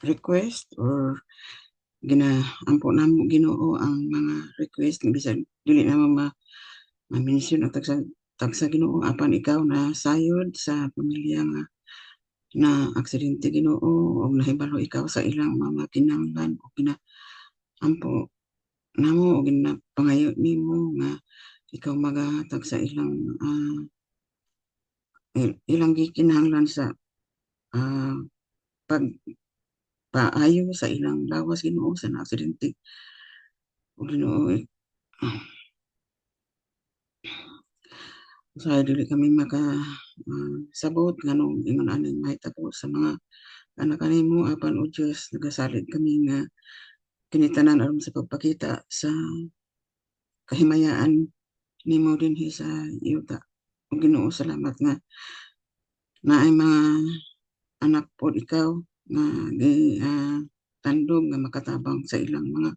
request or ginaampo namo Ginoo ang mga request nga bisan dili na ma-mention o tagsa Ginoo apan ikaw na sayod sa pamilya nga na aksidente Ginoo o nahibalo ikaw sa ilang mga kinahanglan o ampo namo o ginapangayo nimo nga ikaw magahatag sa ilang gikinahanglan sa paayo sa ilang lawas Ginoo sa aksidente o Ginoo sa dili kami sabot nganong ingon aning mahitabo sa mga anak kanimo apan o Dios nagasalig kami nga kinitanan aron sa pagpakita sa kahimayaan nimo dinhi sa yuta. O Ginoo, salamat nga naay mga anak pod ikaw nga tandog nga makatabang sa ilang mga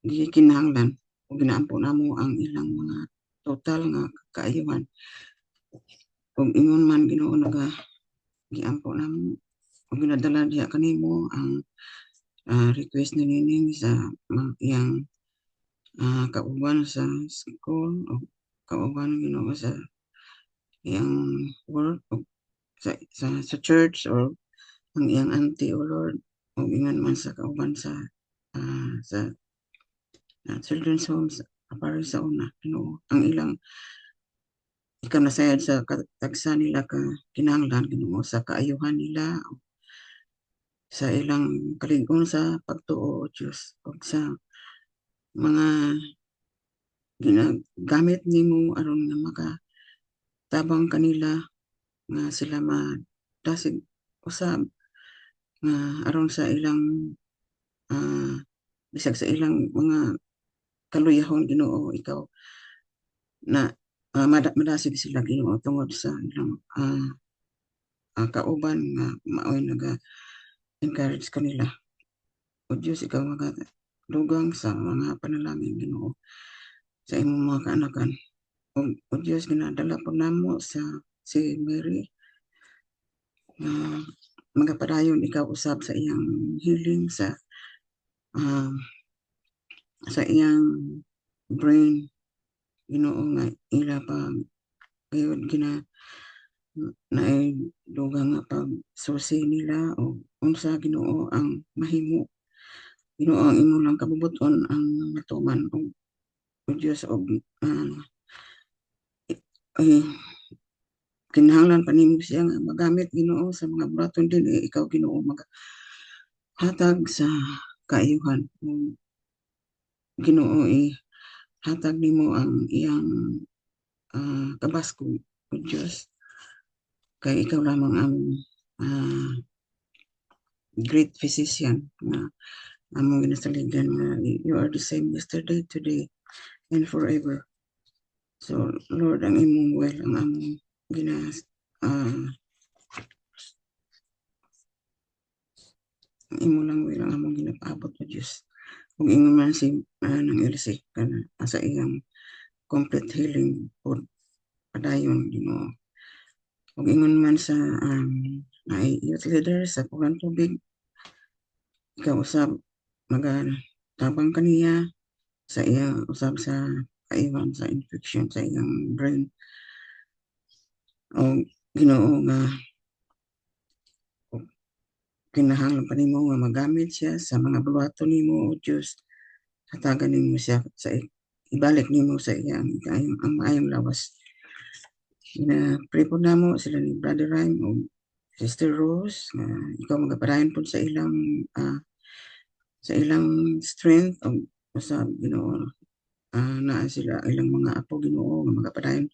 gikinahanglan o ginaampo namo ang ilang mga total nga kaayuhan. Kung ingon man Ginoo giampo namo o ginadala diha kanimo ang request ni Nining sa iyang kauban sa school o kauban Ginoo sa iyang work o sa church o ang iyang auntie o Lord o ingon man sa kauban sa children's homes para sa una Ginoo ang ilang ikaw nasayad sa katagsa nila ka kinahanglan Ginoo sa kaayuhan nila sa ilang kalig-on sa pagtuo Diyos o sa mga ginagamit nimo aron nga makatabang kanila nga sila madasig usab nga aron sa ilang bisag sa ilang mga kaluyahon Ginoo ikaw na madasig sila Ginoo tungod sa ilang kauban nga maoy naga-encourage kanila. O Diyos, ikaw magadugang sa mga panalangin, Ginoo, sa imong mga kaanakan. O Diyos, ginadala po namo si Mary na magapadayon ikaw usab sa iyang healing sa iyang brain, Ginoo, nga ila pa gayud naay dugang nga pagsusi nila o unsa, Ginoo, ang mahimo. Ginoo, ang imo lang kabubuton ang matuman o Diyos, og kinahanglan pa nimo siya nga magamit, Ginoo, sa mga buraton din ikaw, Ginoo, maghatag sa kaayuhan. Ginoo, hatag nimo ang iyang kabasko, o Diyos, kay ikaw lamang ang great physician nga among ginasaligan nga you are the same yesterday, today, and forever. So Lord, ang imong will ang among imo lang will ang among ginapaabot, o Diyos. Kung ingon man si nang Elsie kana sa iyang complete healing po padayon, Ginoo. Kung ingon man sa youth leader sa Pugan Tubig, ikaw usab magatabang kaniya sa iya usab sa kaiwan sa infection sa iyang brain. O Ginoo, nga kinahanglan pa nimo nga magamit siya sa mga buhaton nimo, o Diyos. Hatagan nimo siya sa ibalik nimo sa iyang ang maayong lawas. Pray po namo sila ni Brother Rhyme o Sister Rose nga ikaw magapadayon po sa ilang strength o usab, Ginoo, naa sila ilang mga apo, Ginoo, nga magapadayon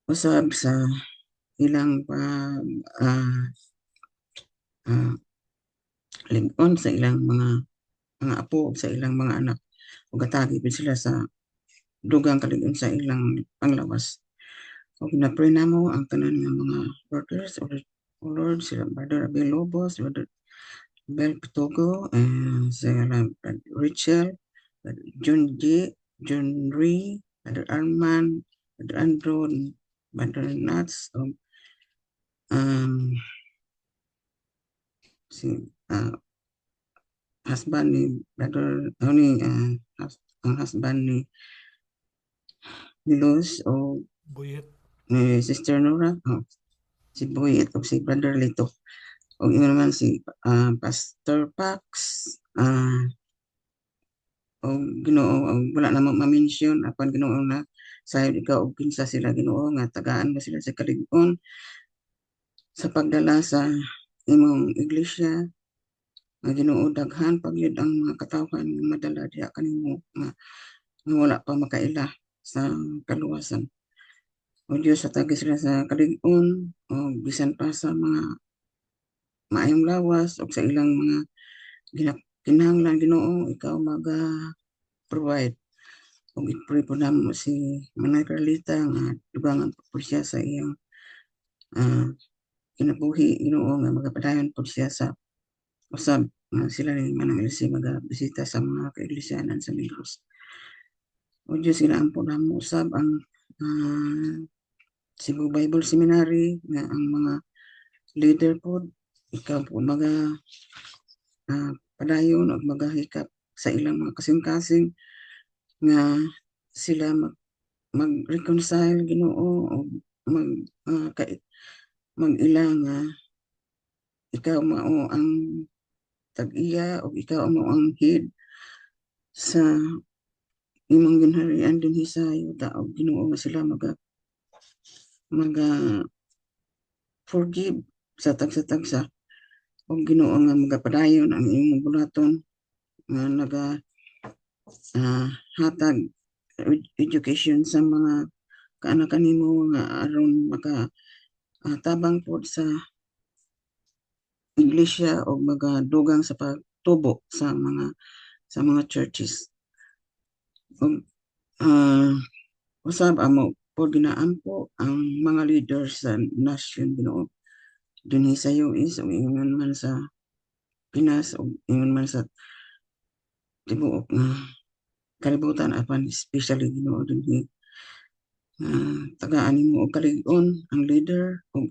usab sa ilang lingon sa ilang mga apo sa ilang mga anak, o gatagi po sila sa dugang kalig-on sa ilang panglawas. O ginapray namo ang tanan nga mga workers, o Lord, sila Brother Abel Lobos, Brother Bel Pitogo, sila Rachel, John G, John Ree, Brother Arman, Brother Andrew, Brother Nats, si husband ni Brother ang husband ni Luz o Buyet. ni Sister Nora, si Boyet o si Brother Lito, o yun naman si Pastor Pax, o Ginoo, wala na ma-mention apan, Ginoo, na sayod ikaw og kinsa sila, Ginoo, nga tagaan mo sila sa kalig-on sa pagdala sa imong iglesia, nga Ginoo, daghan pagyud ang mga katawhan nga madala diha kanimo nga wala pa makaila sa kaluwasan. O Diyos, hatagi sila sa kalig-on o bisan pa sa mga maayong lawas o sa ilang mga kinahanglan, Ginoo, ikaw provide. O i-pray po namo si Manay Carlita nga dugangan po siya sa iyang kinabuhi, Ginoo, nga magapadayon po siya sa usab sila ni Manang Elsie magabisita sa mga kaiglesianan sa Migros. O Diyos, inaan po namo usab ang Cebu Bible Seminary nga ang mga leader po, ikaw po padayon o magahikap sa ilang mga kasing-kasing nga sila mag-reconcile, Ginoo, o mag-ila nga ikaw mao ang tag-iya o ikaw mao ang head sa imong ginharian din sa yuta, o Ginoo, nga sila forgive sa tagsa-tagsa, o Ginoo, nga magapadayon ang imong bulaton nga hatag education sa mga kaanakan nimo nga aron tabang po sa iglesia o magadugang sa pagtubo sa mga churches. Usab amo po ginaampo ang mga leaders sa nasyon, Ginoo, dinhi sa US o ingon man sa Pinas o ingon man sa tibuok nga kalibutan apan especially Ginoo dinhi tagaan nimo og kalig-on ang leader o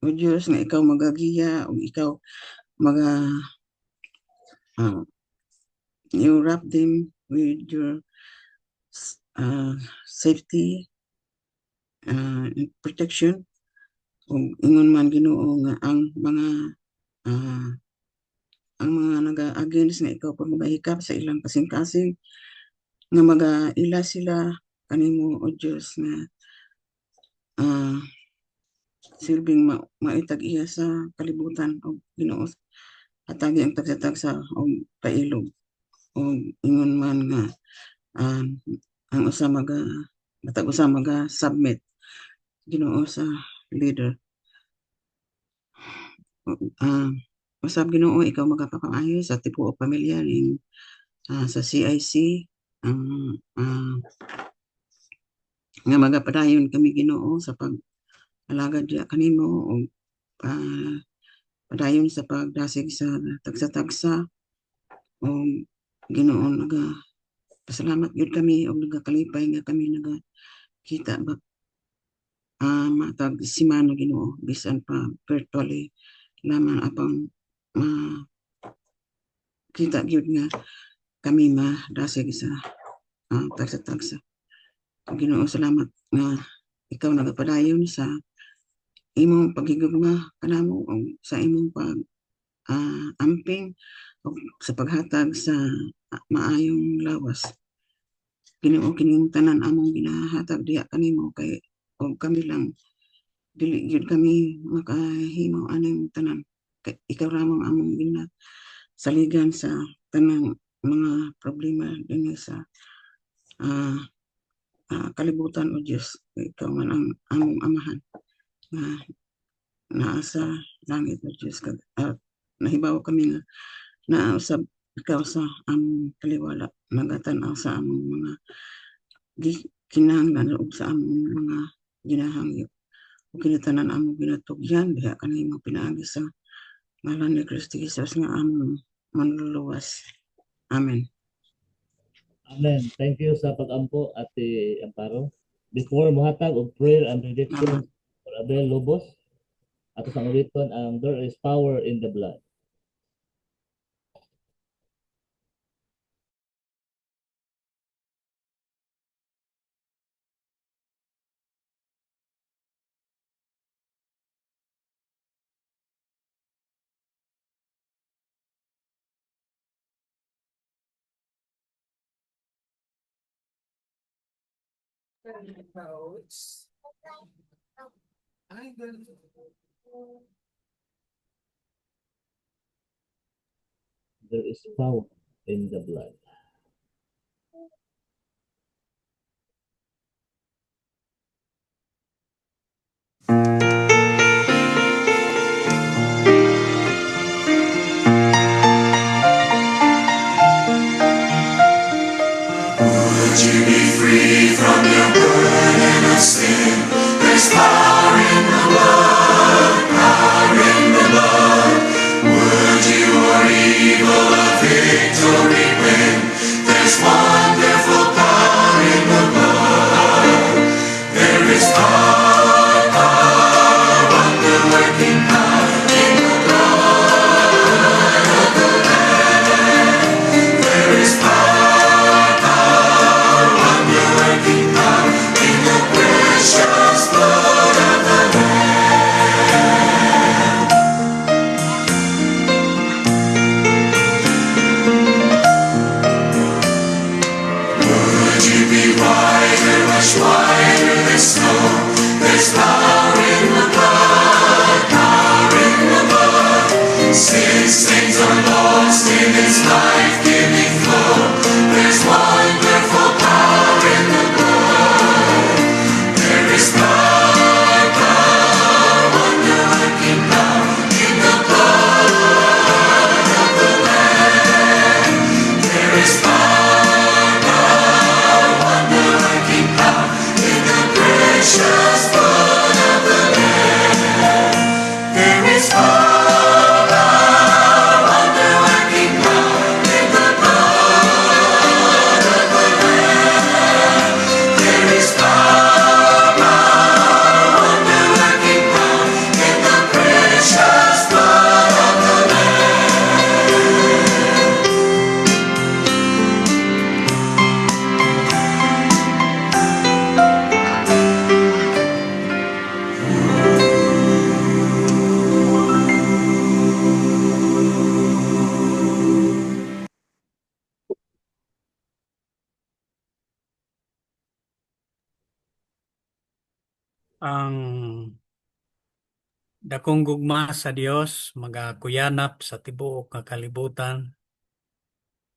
Diyos nga ikaw magagiya o ikaw maga you wrap them with your safety and protection o ingon man Ginoo nga ang mga naga-against nga ikaw pag magahikap sa ilang kasing-kasing nga magaila sila kanimo o Diyos nga silbing maitag iya sa kalibutan o Ginoo atagi ang tagsa-tagsa o pailog o ingon man nga ang usa matag usa submit Ginoo sa leader. Usab Ginoo ikaw magapapaayo sa tibuok pamilya ning sa CIC nga magapadayon kami Ginoo sa pag-alagad diya kanimo o padayon sa pagdasig sa tagsa-tagsa o Ginoo pasalamat gyud kami o nagakalipay nga kami nagakita ba matag simana Ginoo bisan pa virtually lamang apang kita gyud nga kami madasig sa tagsa-tagsa. Ginoo salamat nga ikaw nagapadayon sa imong paghigugma kanamo o sa imong amping o sa paghatag sa maayong lawas. Ginoo kining tanan among ginahatag diha kanimo kay og kami lang dili gyud kami makahimo aning tanan kay ikaw lamang among saligan sa tanang mga problema dinhi sa kalibutan o Diyos. Ikaw man ang among amahan nga naa sa langit o Diyos nahibaw kami nga nausab ikaw sa among kaliwala nagatan-aw sa among mga kinahanglan ug sa among mga ginahangyo o kinatanan among ginatugyan diha kanimo pinaagi sa ngalan ni Kristo Jesus nga among manluluwas. Amen. Amen. Thank you sa pag-ampo Ate Amparo. Before mohatag og prayer and benediction for Abel Lobos, ato sa uliton ang there is power in the blood. There is power in the blood. Would you be free from your burden of sin? There's power in the blood, power in the blood. Would you or evil a victory win? There's wonderful power in the blood. There is power, power, wonder-working power in the blood of the Lamb. There is power, power, wonder-working power in the precious ang dakong gugma sa Dios magakuyanap sa tibuok nga kalibutan,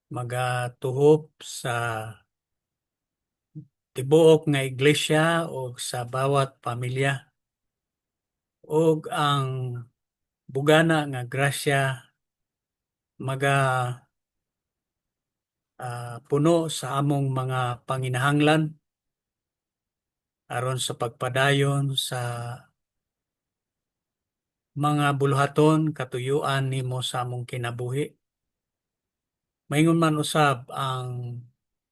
magatuhop sa tibuok nga iglesia o sa bawat pamilya, ug ang bugana nga grasya puno sa among mga panginahanglan aron sa pagpadayon sa mga buluhaton katuyuan nimo sa among kinabuhi. Maingon man usab ang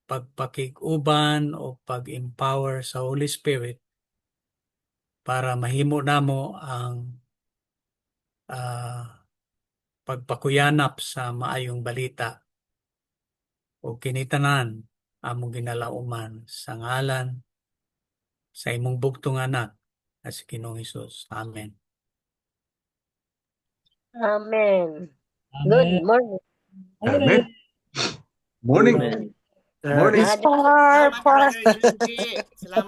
pagpakig-uban o pag-empower sa Holy Spirit para mahimo namo ang pagpakuyanap sa maayong balita o kinitanan among ginalauman sa ngalan sa imong bugtong anak na si Ginoong Hesus. Amen. Amen. Good morning. Amen. Morning. Morning.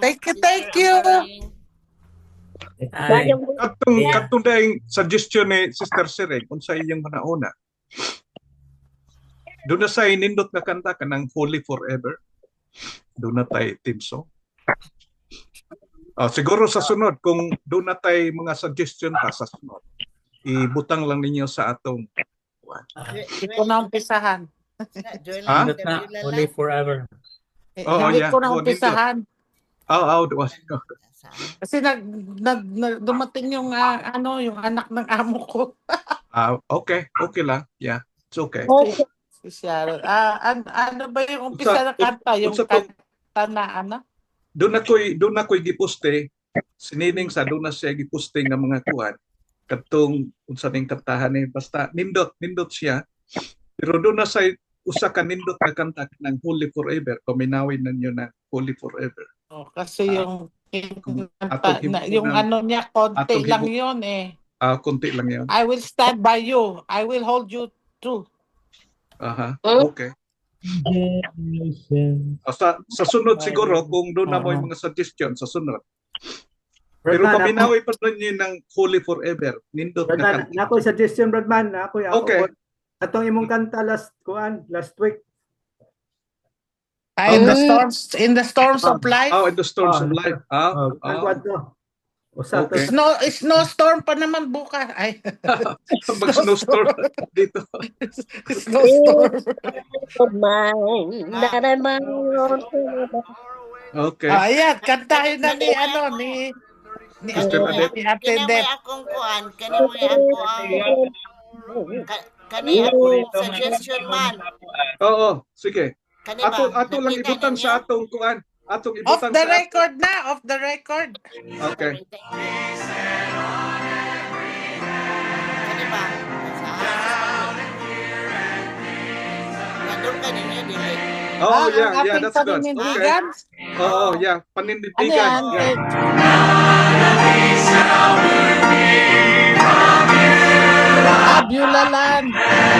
Thank you. Katong daing suggestion ni Sister Sireng unsa iyang manauna. Doon na sa inindot na kanta kanang Holy Forever. Doon na tayo team song. Siguro sa sunod, kung doon na tayo mga suggestion pa sa sunod, ibutang lang ninyo sa atong Hindi ko na umpisahan. Holy Forever. Hindi ko na umpisahan. Kasi dumating yung yung anak ng amo ko. Okay lang. Yeah, it's okay. Ano ba yung umpisa na kanta? Yung kanta na Doon na ko'y giposte, sinining sa doon na siya giposte nga mga kuhan. Katong unsa ning kantahan ni basta nindot siya. Pero doon na sa usa ka nindot na kanta ng Holy Forever, paminawin ninyo na Holy Forever. Kasi yung ano niya, konti lang yun eh. Konti lang yun. I will stand by you. I will hold you true. Okay. Sa sunod siguro, kung doon na mo yung mga suggestion, sa sunod. Pero paminawi pa ninyo ng Holy Forever. Nindot na kanta. Ako suggestion, Bradman. Okay. Atong imong kanta last week. In the storms of life. In the storms of life. Okay. Snowstorm pa naman bukas. Ay. Mag-snowstorm dito. Snowstorm. Okay. Ayan, kantahin na ni Ate Deb. Kani akong suggestion man. Oo, sige. Ato lang ibutan sa atong kuan. Atong ibutan Off the record na, off the record. Okay. Kani ba? Nandun ka ninyo, dili. Yeah, that's good. Okay. Yeah, panindigan. Ano yan?